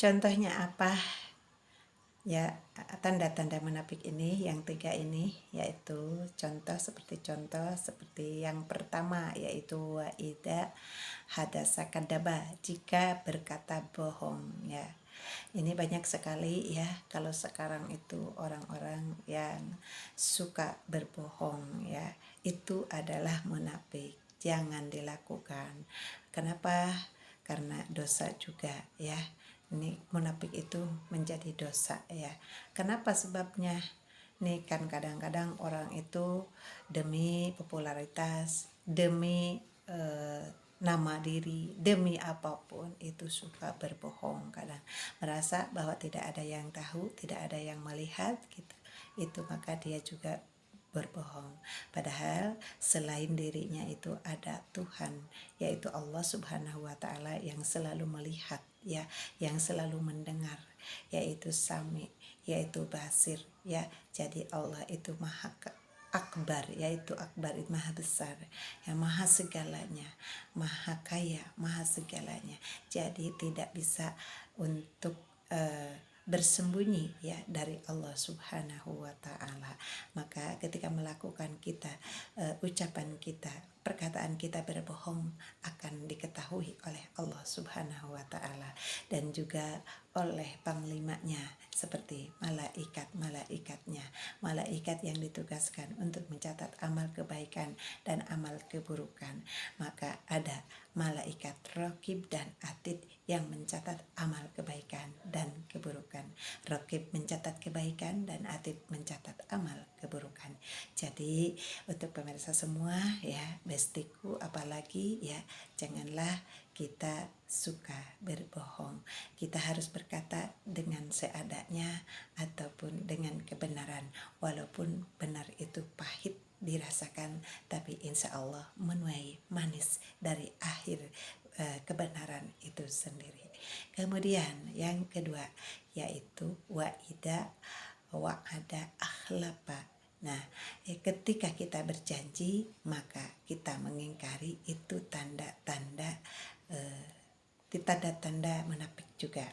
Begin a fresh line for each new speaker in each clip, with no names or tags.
Contohnya apa? Ya, tanda-tanda munafik ini yang 3 ini yaitu contoh seperti yang pertama, yaitu waida hadasa kadaba, jika berkata bohong ya. Ini banyak sekali ya kalau sekarang itu orang-orang yang suka berbohong ya. Itu adalah munafik. Jangan dilakukan. Kenapa? Karena dosa juga ya. Ini munafik itu menjadi dosa ya. Kenapa sebabnya? Nih kan kadang-kadang orang itu demi popularitas, demi nama diri, demi apapun itu suka berbohong kadang. Merasa bahwa tidak ada yang tahu, tidak ada yang melihat gitu. Itu maka dia juga berbohong. Padahal selain dirinya itu ada Tuhan, yaitu Allah Subhanahu wa taala yang selalu melihat ya, yang selalu mendengar, yaitu Sami, yaitu Basir ya. Jadi Allah itu Maha Akbar, yaitu Akbar itu maha besar, yang maha segalanya, maha kaya, maha segalanya. Jadi tidak bisa untuk bersembunyi ya dari Allah Subhanahu wa taala. Maka ketika melakukan kita ucapan kita, perkataan kita berbohong akan diketahui oleh Allah Subhanahu wa taala dan juga oleh panglimanya seperti malaikat-malaikatnya, malaikat yang ditugaskan untuk mencatat amal kebaikan dan amal keburukan. Maka ada malaikat Raqib dan Atid yang mencatat amal kebaikan dan keburukan. Raqib mencatat kebaikan dan Atid mencatat amal keburukan. Jadi untuk pemirsa semua ya, bestiku apalagi ya, janganlah kita suka berbohong. Kita harus berkata dengan seadanya ataupun dengan kebenaran, walaupun benar itu pahit dirasakan, tapi insya Allah menuai manis dari akhir kebenaran itu sendiri. Kemudian yang kedua yaitu wa'ida wa'ada akhlafa. Nah, ketika kita berjanji maka kita mengingkari, itu tanda-tanda munafik juga.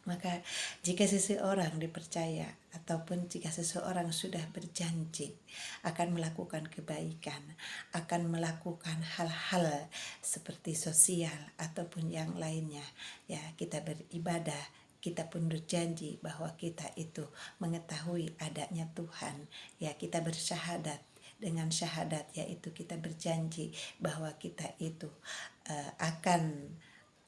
Maka jika seseorang dipercaya ataupun jika seseorang sudah berjanji akan melakukan kebaikan, akan melakukan hal-hal seperti sosial ataupun yang lainnya, ya kita beribadah, kita pun berjanji bahwa kita itu mengetahui adanya Tuhan, ya kita bersyahadat dengan syahadat, yaitu kita berjanji bahwa kita itu akan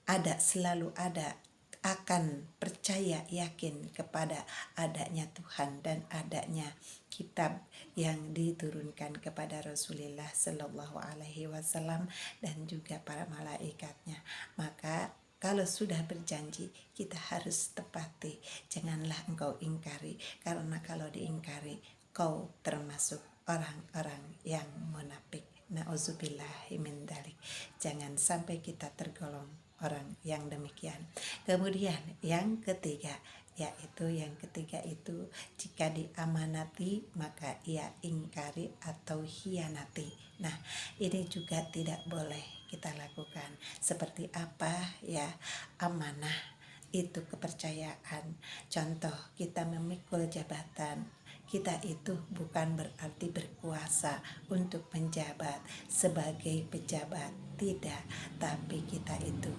ada, selalu ada, akan percaya yakin kepada adanya Tuhan dan adanya kitab yang diturunkan kepada Rasulullah Sallallahu Alaihi Wasallam dan juga para malaikatnya. Maka kalau sudah berjanji kita harus tepati, janganlah engkau ingkari, karena kalau diingkari kau termasuk orang-orang yang munafik. Nauzubillahi min dzalik. Jangan sampai kita tergolong orang yang demikian. Kemudian yang ketiga itu jika diamanati maka ia ingkari atau hianati. Nah, ini juga tidak boleh kita lakukan. Seperti apa ya? Amanah itu kepercayaan. Contoh, kita memikul jabatan, kita itu bukan berarti berkuasa untuk menjabat sebagai pejabat, tidak, tapi kita itu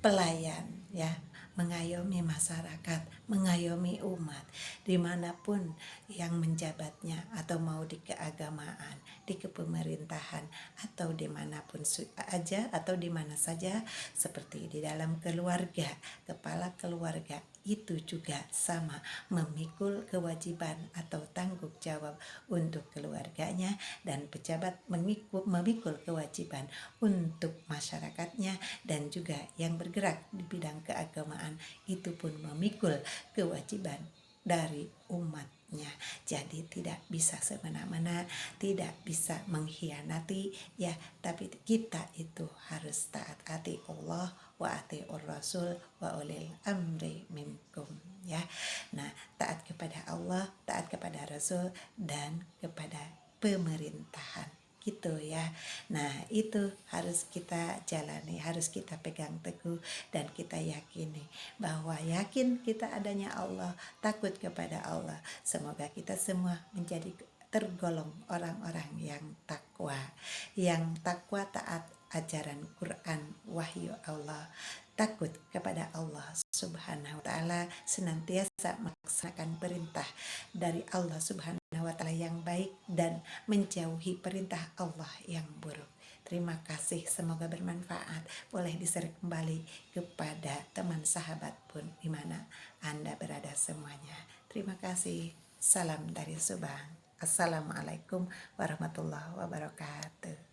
pelayan ya, mengayomi masyarakat, mengayomi umat dimanapun yang menjabatnya, atau mau di keagamaan, di kepemerintahan, atau dimanapun aja, atau dimana saja, seperti di dalam keluarga, kepala keluarga itu juga sama, memikul kewajiban atau tanggung jawab untuk keluarganya, dan pejabat memikul kewajiban untuk masyarakatnya, dan juga yang bergerak di bidang keagamaan itu pun memikul kewajiban dari umatnya. Jadi tidak bisa semena-mena, tidak bisa mengkhianati ya, tapi kita itu harus taat ati Allah wa atiur rasul wa ulil amri minkum ya. Nah, taat kepada Allah, taat kepada Rasul, dan kepada pemerintahan gitu ya. Nah, itu harus kita jalani, harus kita pegang teguh dan kita yakini bahwa yakin kita adanya Allah, takut kepada Allah. Semoga kita semua menjadi tergolong orang-orang yang takwa taat ajaran Quran wahyu Allah, takut kepada Allah Subhanahu wa taala, senantiasa melaksanakan perintah dari Allah Subhanahu wa taala yang baik dan menjauhi perintah Allah yang buruk. Terima kasih, semoga bermanfaat. Boleh di-share kembali kepada teman sahabat pun di mana Anda berada semuanya. Terima kasih. Salam dari Subang. Assalamualaikum warahmatullahi wabarakatuh.